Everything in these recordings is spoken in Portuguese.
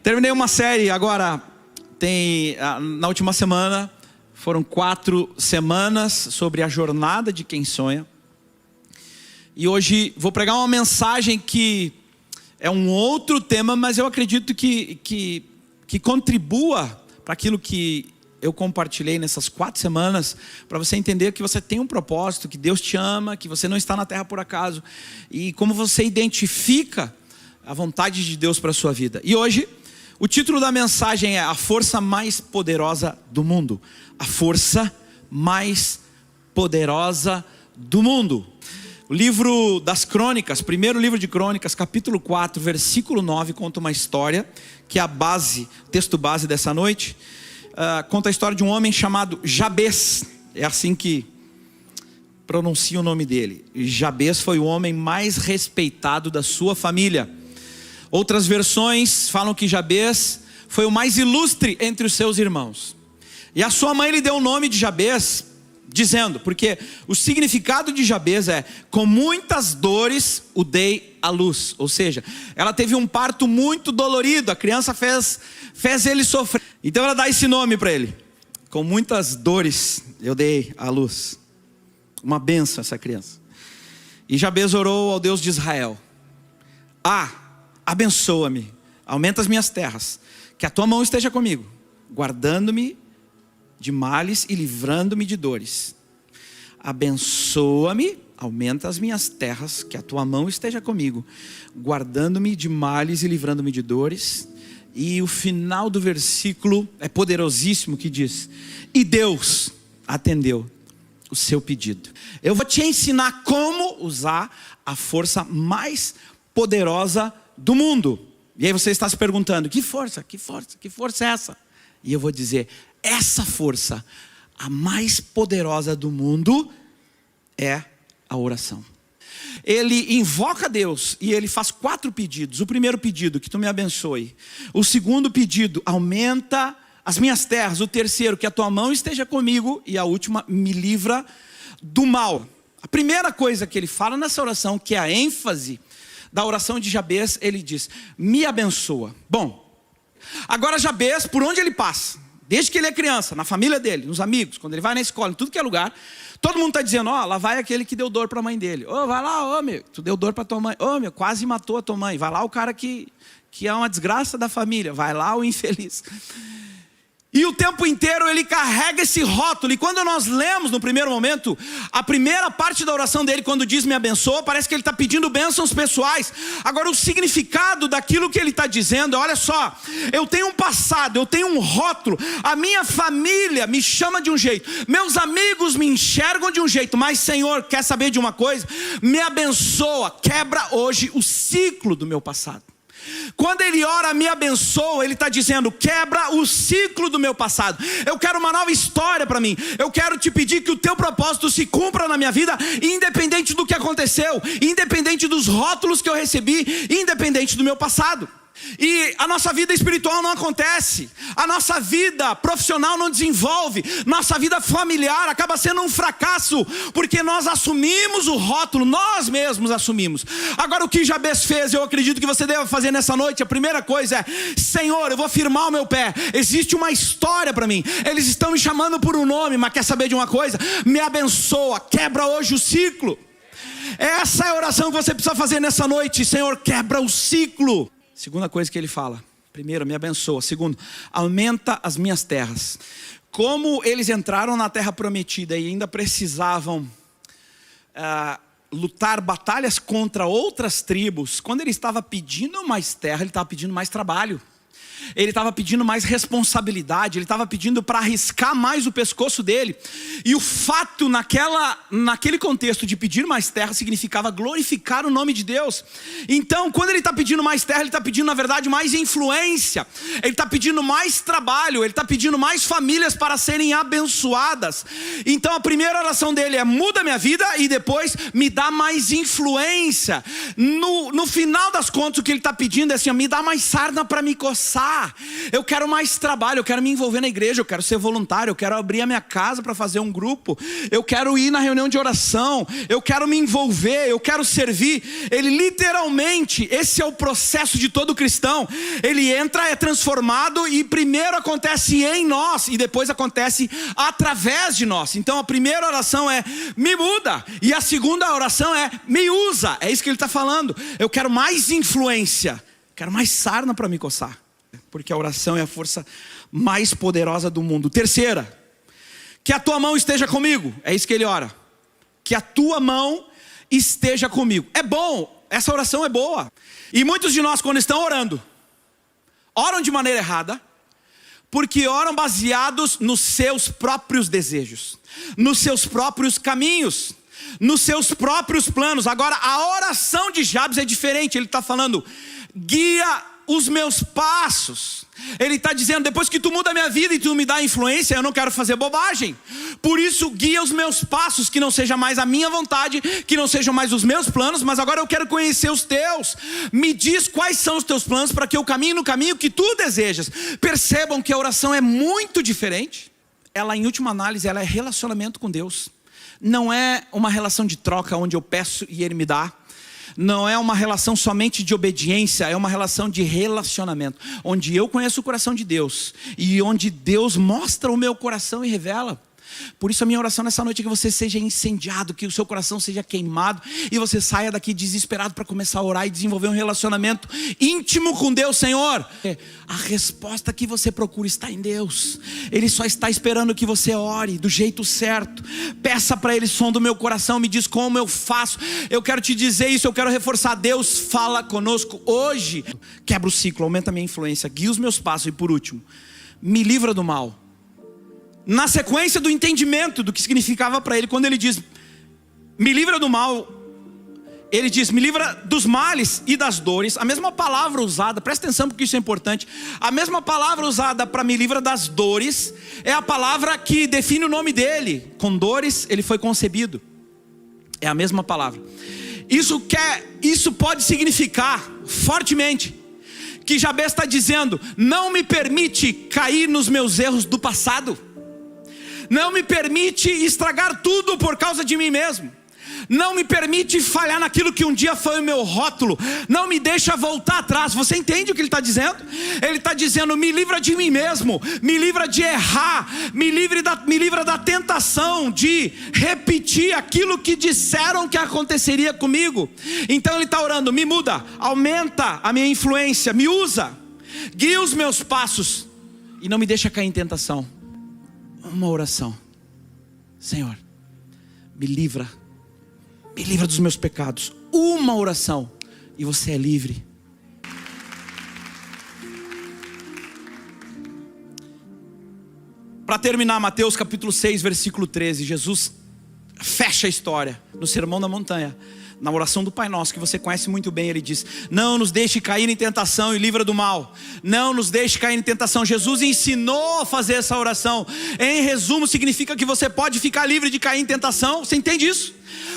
Terminei uma série agora, na última semana, foram 4 semanas sobre a jornada de quem sonha. E hoje vou pregar uma mensagem que é um outro tema, mas eu acredito que contribua para aquilo que eu compartilhei nessas 4 semanas, para você entender que você tem um propósito, que Deus te ama, que você não está na terra por acaso, e como você identifica a vontade de Deus para a sua vida. E hoje, o título da mensagem é A Força Mais Poderosa do Mundo. A Força Mais Poderosa do Mundo. O livro das Crônicas, primeiro livro de Crônicas, capítulo 4, versículo 9, conta uma história, que é a base, texto base dessa noite. Conta a história de um homem chamado Jabez. É assim que pronuncia o nome dele. Jabez foi o homem mais respeitado da sua família. Outras versões falam que Jabez foi o mais ilustre entre os seus irmãos. E a sua mãe lhe deu o nome de Jabez, dizendo, porque o significado de Jabez é: com muitas dores o dei à luz. Ou seja, ela teve um parto muito dolorido, a criança fez ele sofrer. Então ela dá esse nome para ele: com muitas dores eu dei à luz. Uma bênção essa criança. E Jabez orou ao Deus de Israel: abençoa-me, aumenta as minhas terras, que a tua mão esteja comigo, guardando-me de males e livrando-me de dores. Abençoa-me, aumenta as minhas terras, que a tua mão esteja comigo, guardando-me de males e livrando-me de dores. E o final do versículo é poderosíssimo, que diz: e Deus atendeu o seu pedido. Eu vou te ensinar como usar a força mais poderosa do mundo. E aí você está se perguntando: que força é essa? E eu vou dizer: essa força, a mais poderosa do mundo, é a oração. Ele invoca Deus e ele faz 4 pedidos. O primeiro pedido: que tu me abençoe. O segundo pedido: aumenta as minhas terras. O terceiro: que a tua mão esteja comigo. E a última: me livra do mal. A primeira coisa que ele fala nessa oração, que é a ênfase da oração de Jabez, ele diz: me abençoa. Bom, agora Jabez, por onde ele passa, desde que ele é criança, na família dele, nos amigos, quando ele vai na escola, em tudo que é lugar, todo mundo está dizendo: lá vai aquele que deu dor para a mãe dele. Vai lá, meu, tu deu dor para tua mãe. Meu, quase matou a tua mãe. Vai lá o cara que é uma desgraça da família. Vai lá o infeliz. E o tempo inteiro ele carrega esse rótulo. E quando nós lemos no primeiro momento, a primeira parte da oração dele, quando diz me abençoa, parece que ele está pedindo bênçãos pessoais. Agora o significado daquilo que ele está dizendo é: olha só, eu tenho um passado, eu tenho um rótulo. A minha família me chama de um jeito, meus amigos me enxergam de um jeito. Mas Senhor, quer saber de uma coisa? Me abençoa, quebra hoje o ciclo do meu passado. Quando ele ora, me abençoa, ele está dizendo: quebra o ciclo do meu passado. Eu quero uma nova história para mim. Eu quero te pedir que o teu propósito se cumpra na minha vida, independente do que aconteceu, independente dos rótulos que eu recebi, independente do meu passado. E a nossa vida espiritual não acontece, a nossa vida profissional não desenvolve, nossa vida familiar acaba sendo um fracasso, porque nós assumimos o rótulo, nós mesmos assumimos. Agora o que Jabez fez, eu acredito que você deve fazer nessa noite, a primeira coisa é: Senhor, eu vou firmar o meu pé, existe uma história para mim, eles estão me chamando por um nome, mas quer saber de uma coisa? Me abençoa, quebra hoje o ciclo. Essa é a oração que você precisa fazer nessa noite: Senhor, quebra o ciclo. Segunda coisa que ele fala: primeiro, me abençoa. Segundo, aumenta as minhas terras. Como eles entraram na terra prometida e ainda precisavam lutar batalhas contra outras tribos, quando ele estava pedindo mais terra, ele estava pedindo mais trabalho. Ele estava pedindo mais responsabilidade, ele estava pedindo para arriscar mais o pescoço dele. E o fato naquele contexto de pedir mais terra significava glorificar o nome de Deus. Então quando ele está pedindo mais terra, ele está pedindo na verdade mais influência. Ele está pedindo mais trabalho, ele está pedindo mais famílias para serem abençoadas. Então a primeira oração dele é: muda minha vida, e depois me dá mais influência. No final das contas, o que ele está pedindo é assim: me dá mais sarna para me coçar. coçar, eu quero mais trabalho, eu quero me envolver na igreja, eu quero ser voluntário, eu quero abrir a minha casa para fazer um grupo, eu quero ir na reunião de oração, eu quero me envolver, eu quero servir. Ele literalmente, esse é o processo de todo cristão. Ele entra, é transformado e primeiro acontece em nós e depois acontece através de nós. Então a primeira oração é: me muda, e a segunda oração é: me usa. É isso que ele está falando. Eu quero mais influência, quero mais sarna para me coçar, porque a oração é a força mais poderosa do mundo. Terceira, que a tua mão esteja comigo. É isso que ele ora, que a tua mão esteja comigo. É bom, essa oração é boa. E muitos de nós, quando estão orando, oram de maneira errada, porque oram baseados nos seus próprios desejos, nos seus próprios caminhos, nos seus próprios planos. Agora, a oração de Jabes é diferente. Ele está falando: guia os meus passos. Ele está dizendo: depois que tu muda a minha vida e tu me dá influência, eu não quero fazer bobagem. Por isso, guia os meus passos, que não seja mais a minha vontade, que não sejam mais os meus planos, mas agora eu quero conhecer os teus. Me diz quais são os teus planos, para que eu caminhe no caminho que tu desejas. Percebam que a oração é muito diferente. Ela, em última análise, ela é relacionamento com Deus. Não é uma relação de troca onde eu peço e Ele me dá. Não é uma relação somente de obediência, é uma relação de relacionamento, onde eu conheço o coração de Deus e onde Deus mostra o meu coração e revela. Por isso a minha oração nessa noite é que você seja incendiado, que o seu coração seja queimado e você saia daqui desesperado para começar a orar e desenvolver um relacionamento íntimo com Deus. Senhor, a resposta que você procura está em Deus. Ele só está esperando que você ore do jeito certo. Peça para Ele: som do meu coração, me diz como eu faço. Eu quero te dizer isso, eu quero reforçar: Deus fala conosco hoje. Quebra o ciclo, aumenta a minha influência, guia os meus passos e, por último, me livra do mal. Na sequência do entendimento do que significava para ele, quando ele diz: me livra do mal, ele diz: me livra dos males e das dores. A mesma palavra usada, presta atenção porque isso é importante, a mesma palavra usada para me livra das dores é a palavra que define o nome dele. Com dores ele foi concebido. É a mesma palavra. Isso pode significar fortemente que Jabes está dizendo: não me permite cair nos meus erros do passado. Não me permite estragar tudo por causa de mim mesmo. Não me permite falhar naquilo que um dia foi o meu rótulo. Não me deixa voltar atrás. Você entende o que ele está dizendo? Ele está dizendo: me livra de mim mesmo, me livra de errar, me livra da tentação de repetir aquilo que disseram que aconteceria comigo. Então ele está orando: me muda, aumenta a minha influência, me usa, guia os meus passos e não me deixa cair em tentação. Uma oração: Senhor, me livra dos meus pecados. Uma oração e você é livre. Para terminar, Mateus capítulo 6, versículo 13. Jesus fecha a história no Sermão da Montanha. Na oração do Pai Nosso, que você conhece muito bem, ele diz: não nos deixe cair em tentação e livra do mal. Não nos deixe cair em tentação. Jesus ensinou a fazer essa oração. Em resumo, significa que você pode ficar livre de cair em tentação. Você entende isso?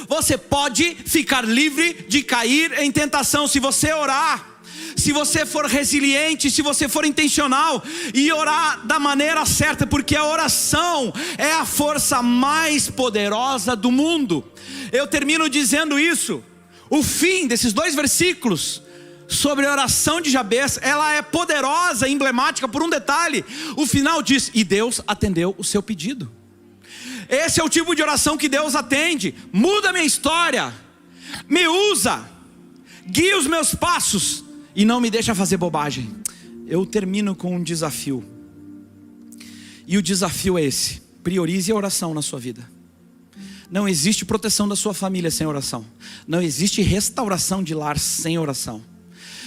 Você pode ficar livre de cair em tentação se você orar, se você for resiliente, se você for intencional e orar da maneira certa, porque a oração é a força mais poderosa do mundo. Eu termino dizendo isso. O fim desses 2 versículos sobre a oração de Jabes, ela é poderosa, emblemática por um detalhe. O final diz: e Deus atendeu o seu pedido. Esse é o tipo de oração que Deus atende. Muda a minha história, me usa, guia os meus passos e não me deixa fazer bobagem. Eu termino com um desafio. E o desafio é esse: priorize a oração na sua vida. Não existe proteção da sua família sem oração. Não existe restauração de lar sem oração.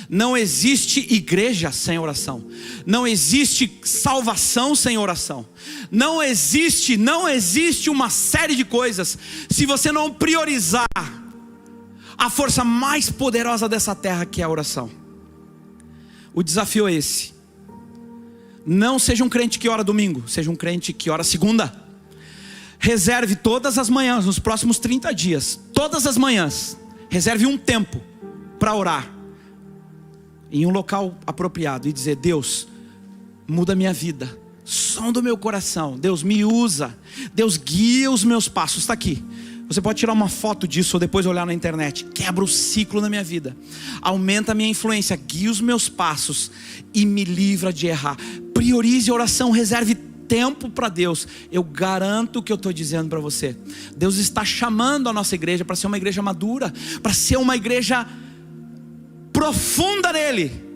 Não existe igreja sem oração. Não existe salvação sem oração. Não existe uma série de coisas se você não priorizar a força mais poderosa dessa terra, que é a oração. O desafio é esse: não seja um crente que ora domingo, seja um crente que ora segunda. Reserve todas as manhãs, nos próximos 30 dias, todas as manhãs, reserve um tempo para orar. em um local apropriado e dizer: Deus, muda a minha vida, som do meu coração, Deus me usa, Deus guia os meus passos. Está aqui, você pode tirar uma foto disso ou depois olhar na internet. Quebra o ciclo na minha vida, aumenta a minha influência, guia os meus passos e me livra de errar. Priorize a oração, reserve tempo para Deus. Eu garanto o que eu estou dizendo para você. Deus está chamando a nossa igreja para ser uma igreja madura, para ser uma igreja profunda nele.